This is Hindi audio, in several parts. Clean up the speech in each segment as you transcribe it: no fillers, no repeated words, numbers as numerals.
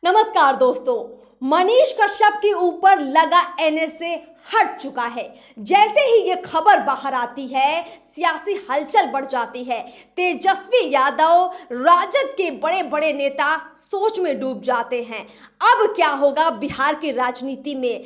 नमस्कार दोस्तों। मनीष कश्यप के ऊपर लगा एनएसए हट चुका है। जैसे ही ये खबर बाहर आती है, सियासी हलचल बढ़ जाती है। तेजस्वी यादव, राजद के बड़े बड़े नेता सोच में डूब जाते हैं। अब क्या होगा बिहार की राजनीति में?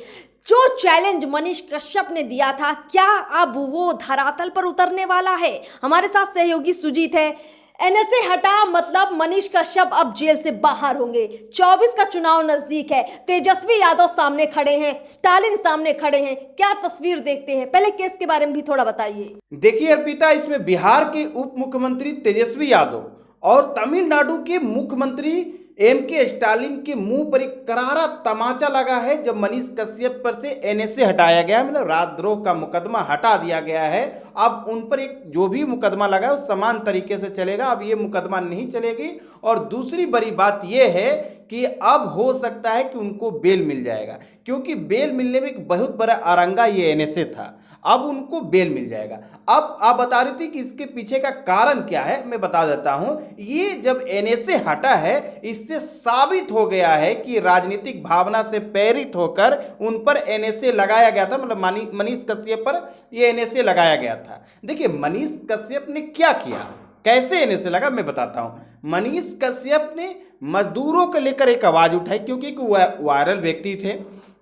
जो चैलेंज मनीष कश्यप ने दिया था, क्या अब वो धरातल पर उतरने वाला है? हमारे साथ सहयोगी सुजीत है। एनएसए हटा मतलब मनीष कश्यप अब जेल से बाहर होंगे। 24 का चुनाव नजदीक है। तेजस्वी यादव सामने खड़े हैं, स्टालिन सामने खड़े हैं। क्या तस्वीर देखते हैं? पहले केस के बारे में भी थोड़ा बताइए। देखिए अर्पिता, इसमें बिहार के उप मुख्यमंत्री तेजस्वी यादव और तमिलनाडु के मुख्यमंत्री के स्टालिन के मुंह पर एक करारा तमाचा लगा है। जब मनीष कश्यप पर से एनएसए हटाया गया, मतलब राजद्रोह का मुकदमा हटा दिया गया है। अब उन पर एक जो भी मुकदमा लगा है वो समान तरीके से चलेगा, अब ये मुकदमा नहीं चलेगी। और दूसरी बड़ी बात ये है कि अब हो सकता है कि उनको बेल मिल जाएगा, क्योंकि बेल मिलने में एक बहुत बड़ा अरंगा ये एनएसए था। अब उनको बेल मिल जाएगा। अब आप बता रही थी कि इसके पीछे का कारण क्या है, मैं बता देता हूं। ये जब एनएसए हटा है, इससे साबित हो गया है कि राजनीतिक भावना से प्रेरित होकर उन पर एनएसए लगाया गया था। मतलब मनीष कश्यप पर यह एनएसए लगाया गया था। देखिए मनीष कश्यप ने क्या किया, कैसे एनएसए लगा, मैं बताता हूं। मनीष कश्यप ने मजदूरों को लेकर एक आवाज उठाई, क्योंकि एक वायरल व्यक्ति थे।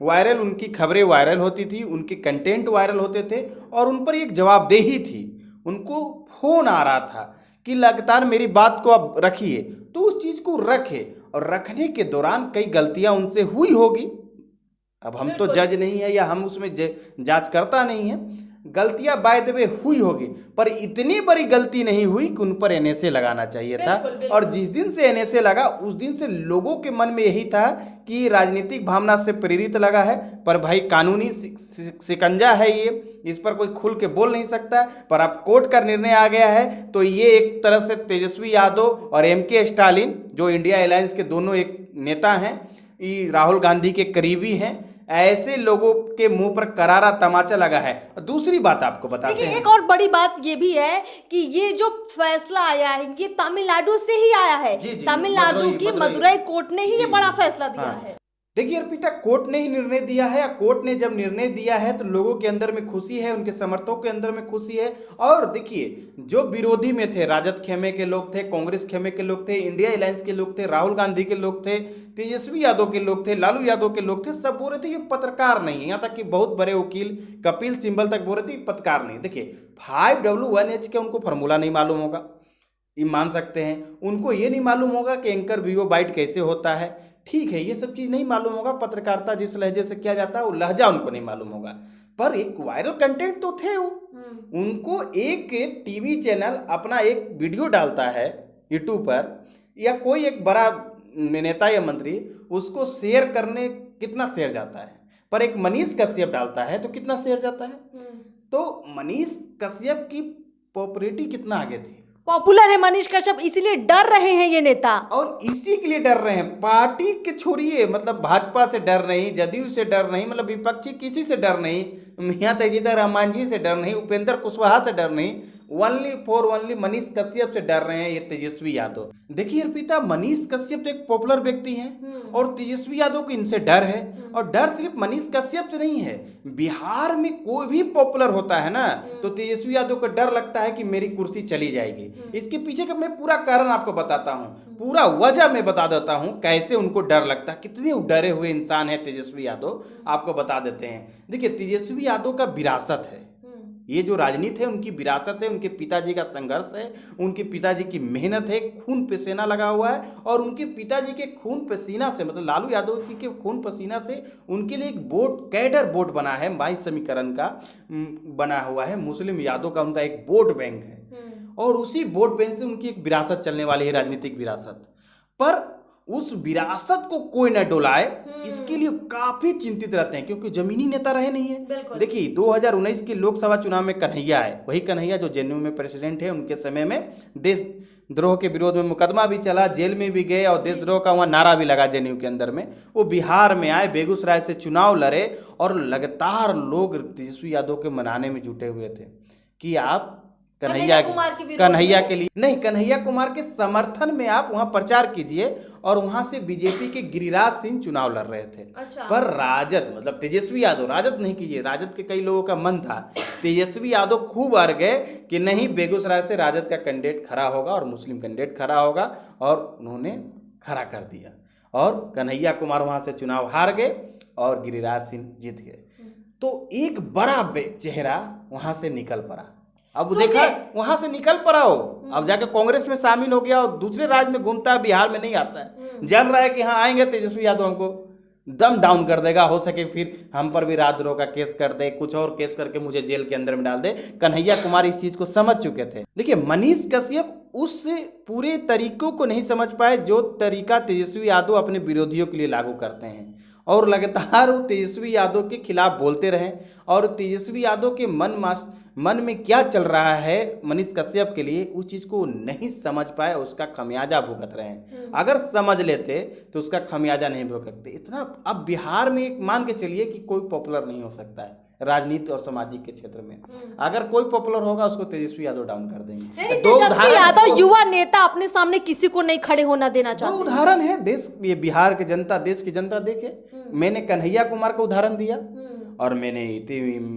वायरल उनकी खबरें वायरल होती थी, उनके कंटेंट वायरल होते थे और उन पर एक जवाबदेही थी। उनको फोन आ रहा था कि लगातार मेरी बात को आप रखिए, तो उस चीज को रखे। और रखने के दौरान कई गलतियां उनसे हुई होगी। अब हम तो जज नहीं है या हम उसमें जांच करता नहीं है। गलतियां बाय द वे हुई होगी, पर इतनी बड़ी गलती नहीं हुई कि उन पर एनएसए लगाना चाहिए था। और जिस दिन से एनएसए लगा उस दिन से लोगों के मन में यही था कि राजनीतिक भावना से प्रेरित लगा है। पर भाई कानूनी शिकंजा है ये, इस पर कोई खुल के बोल नहीं सकता। पर अब कोर्ट का निर्णय आ गया है, तो ये एक तरह से तेजस्वी यादव और के स्टालिन, जो इंडिया अलायंस के दोनों एक नेता हैं, राहुल गांधी के करीबी हैं, ऐसे लोगों के मुंह पर करारा तमाचा लगा है। और दूसरी बात आपको बताते हैं, एक और बड़ी बात ये भी है कि ये जो फैसला आया है ये तमिलनाडु से ही आया है। तमिलनाडु की मदुरई कोर्ट ने ही ये बड़ा फैसला दिया है। देखिए अर्पिता, कोर्ट ने ही निर्णय दिया है। कोर्ट ने जब निर्णय दिया है तो लोगों के अंदर में खुशी है, उनके समर्थकों के अंदर में खुशी है। और देखिए, जो विरोधी में थे, राजद खेमे के लोग थे, कांग्रेस खेमे के लोग थे, इंडिया अलायंस के लोग थे, राहुल गांधी के लोग थे, तेजस्वी यादव के लोग थे, लालू यादव के लोग थे, सब बोल रहे थे ये पत्रकार नहीं है। यहाँ तक कि बहुत बड़े वकील कपिल सिब्बल तक बोल रहे थे पत्रकार नहीं। देखिए 5W1H के उनको फॉर्मूला नहीं मालूम होगा, ये मान सकते हैं। उनको ये नहीं मालूम होगा कि एंकर वीओ बाइट कैसे होता है, ठीक है, ये सब चीज़ नहीं मालूम होगा। पत्रकारिता जिस लहजे से किया जाता है वो लहजा उनको नहीं मालूम होगा। पर एक वायरल कंटेंट तो थे वो। उनको एक टीवी चैनल अपना एक वीडियो डालता है यूट्यूब पर, या कोई एक बड़ा नेता या मंत्री, उसको शेयर करने कितना शेयर जाता है। पर एक मनीष कश्यप डालता है तो कितना शेयर जाता है। तो मनीष कश्यप की पॉपुलैरिटी कितना आगे थी, पॉपुलर है मनीष कश्यप, इसीलिए डर रहे हैं ये नेता। और इसी के लिए डर रहे हैं। पार्टी के छोड़िए, मतलब भाजपा से डर नहीं, जदयू से डर नहीं, मतलब विपक्षी किसी से डर नहीं, मियां तेजीदा रहमान जी से डर नहीं, उपेंद्र कुशवाहा से डर नहीं, ओनली मनीष कश्यप से डर रहे हैं ये तेजस्वी यादव। देखिए अर्पिता, मनीष कश्यप तो एक पॉपुलर व्यक्ति हैं और तेजस्वी यादव को इनसे डर है। और डर सिर्फ मनीष कश्यप से नहीं है, बिहार में कोई भी पॉपुलर होता है ना तो तेजस्वी यादव को डर लगता है कि मेरी कुर्सी चली जाएगी। इसके पीछे का मैं पूरा कारण आपको बताता हूँ, पूरा वजह मैं बता देता हूँ कैसे उनको डर लगता है, कितने डरे हुए इंसान है तेजस्वी यादव, आपको बता देते हैं। देखिए तेजस्वी यादव का विरासत है, ये जो राजनीति है उनकी विरासत है, उनके पिताजी का संघर्ष है, उनके पिताजी की मेहनत है, खून पसीना लगा हुआ है। और उनके पिताजी के खून पसीना से, मतलब लालू यादव जी के खून पसीना से उनके लिए एक बोर्ड, कैडर बोर्ड बना है, 22 समीकरण का बना हुआ है। मुस्लिम यादव का उनका एक वोट बैंक है, और उसी वोट बैंक से उनकी एक विरासत चलने वाली है, राजनीतिक विरासत। पर उस विरासत को कोई न डोलाए, इसके लिए काफी चिंतित रहते हैं, क्योंकि जमीनी नेता रहे नहीं है। देखिए 2019 के लोकसभा चुनाव में कन्हैया है, वही कन्हैया जो जेएनयू में प्रेसिडेंट है, उनके समय में देशद्रोह के विरोध में मुकदमा भी चला, जेल में भी गए और देशद्रोह का वहाँ नारा भी लगा जेएनयू के अंदर में। वो बिहार में आए, बेगूसराय से चुनाव लड़े और लगातार लोग तेजस्वी यादव के मनाने में जुटे हुए थे कि आप कन्हैया कुमार के विरोध कन्हैया में? के लिए नहीं, कन्हैया कुमार के समर्थन में आप वहां प्रचार कीजिए। और वहां से बीजेपी के गिरिराज सिंह चुनाव लड़ रहे थे। अच्छा। पर राजद मतलब तेजस्वी यादव, राजद नहीं कीजिए, राजद के कई लोगों का मन था, तेजस्वी यादव खूब अड़ गए कि नहीं, बेगूसराय से राजद का कैंडिडेट खड़ा होगा और मुस्लिम कैंडिडेट खड़ा होगा, और उन्होंने खड़ा कर दिया। और कन्हैया कुमार वहां से चुनाव हार गए और गिरिराज सिंह जीत गए। तो एक बड़ा चेहरा वहां से निकल पड़ा। अब देखा वहां से निकल पड़ा हो, अब जाके कांग्रेस में शामिल हो गया और दूसरे राज्य में घूमता है, बिहार में नहीं आता है। जल रहा है कि हाँ आएंगे तेजस्वी यादव हमको दम डाउन कर देगा, हो सके फिर हम पर भी राजद्रोह का केस कर दे, कुछ और केस करके मुझे जेल के अंदर में डाल दे। कन्हैया कुमार इस चीज को समझ चुके थे। देखिए, मनीष कश्यप उस पूरे तरीकों को नहीं समझ पाए जो तरीका तेजस्वी यादव अपने विरोधियों के लिए लागू करते हैं, और लगातार वो तेजस्वी यादव के खिलाफ बोलते रहे। और तेजस्वी यादव के मन में क्या चल रहा है मनीष कश्यप के लिए, उस चीज़ को नहीं समझ पाए, उसका खमियाजा भुगत रहे हैं। अगर समझ लेते तो उसका खमियाजा नहीं भुगतते। इतना अब बिहार में एक मान के चलिए कि कोई पॉपुलर नहीं हो सकता है राजनीति और सामाजिक के क्षेत्र में। अगर कोई पॉपुलर होगा उसको तेजस्वी यादव डाउन कर देंगे। तेजस्वी यादव युवा नेता अपने सामने किसी को नहीं खड़े होना देना चाहते। दो उदाहरण है, देश ये बिहार की जनता, देश की जनता देखे। मैंने कन्हैया कुमार को उदाहरण दिया और मैंने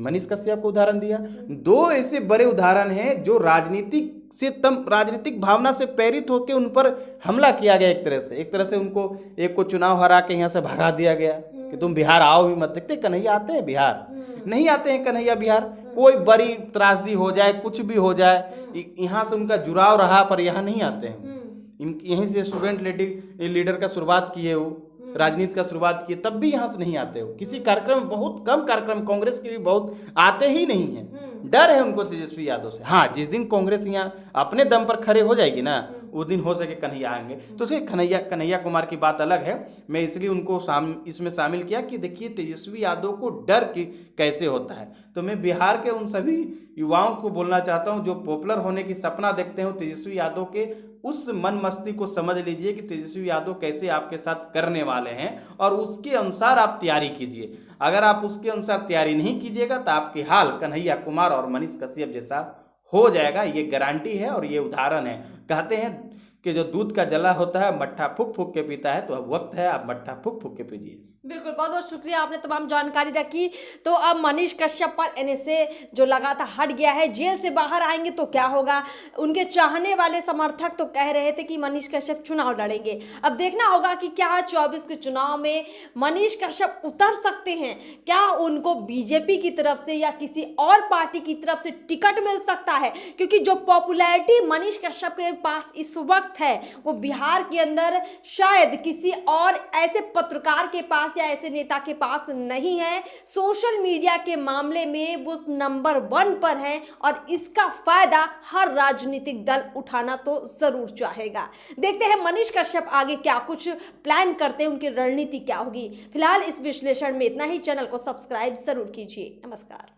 मनीष कश्यप को उदाहरण दिया। दो ऐसे बड़े उदाहरण हैं जो राजनीतिक भावना से प्रेरित होकर उन पर हमला किया गया। एक तरह से उनको एक को चुनाव हरा के यहाँ से भगा दिया गया कि तुम बिहार आओ भी मत। देखते कन्हैया आते हैं बिहार? नहीं आते हैं कन्हैया बिहार। कोई बड़ी त्रासदी हो जाए, कुछ भी हो जाए, यहाँ से उनका जुड़ाव रहा पर यहाँ नहीं आते हैं। यहीं से स्टूडेंट लीडर का शुरुआत किए हो, राजनीति का शुरुआत किए, तब भी यहाँ से नहीं आते हो। किसी कार्यक्रम, बहुत कम कार्यक्रम, कांग्रेस के भी बहुत आते ही नहीं है। डर है उनको तेजस्वी यादव से। हाँ, जिस दिन कांग्रेस यहाँ अपने दम पर खड़े हो जाएगी ना, उस दिन हो सके कन्हैया आएंगे। तो उसे कन्हैया कुमार की बात अलग है। मैं इसलिए उनको इसमें शामिल किया कि देखिए तेजस्वी यादव को डर कैसे होता है। तो मैं बिहार के उन सभी युवाओं को बोलना चाहता हूँ जो पॉपुलर होने की सपना देखते हो, तेजस्वी यादव के उस मन मस्ती को समझ लीजिए कि तेजस्वी यादव कैसे आपके साथ करने वाले हैं, और उसके अनुसार आप तैयारी कीजिए। अगर आप उसके अनुसार तैयारी नहीं कीजिएगा तो आपके हाल कन्हैया कुमार और मनीष कश्यप जैसा हो जाएगा। ये गारंटी है और ये उदाहरण है। कहते हैं कि जो दूध का जला होता है मट्ठा फूक फूक के पीता है, तो अब वक्त है आप मट्ठा फूक फूक के पीजिए। बिल्कुल, बहुत बहुत शुक्रिया, आपने तमाम जानकारी रखी। तो अब मनीष कश्यप पर एनएसए जो लगा था हट गया है, जेल से बाहर आएंगे तो क्या होगा। उनके चाहने वाले समर्थक तो कह रहे थे कि मनीष कश्यप चुनाव लड़ेंगे। अब देखना होगा कि क्या 24 के चुनाव में मनीष कश्यप उतर सकते हैं, क्या उनको बीजेपी की तरफ से या किसी और पार्टी की तरफ से टिकट मिल सकता है। क्योंकि जो पॉपुलैरिटी मनीष कश्यप के पास इस वक्त है वो बिहार के अंदर शायद किसी और ऐसे पत्रकार के पास या ऐसे नेता के पास नहीं है। सोशल मीडिया के मामले में वो नंबर 1 पर है और इसका फायदा हर राजनीतिक दल उठाना तो जरूर चाहेगा। देखते हैं मनीष कश्यप आगे क्या कुछ प्लान करते हैं, उनकी रणनीति क्या होगी। फिलहाल इस विश्लेषण में इतना ही। चैनल को सब्सक्राइब जरूर कीजिए। नमस्कार।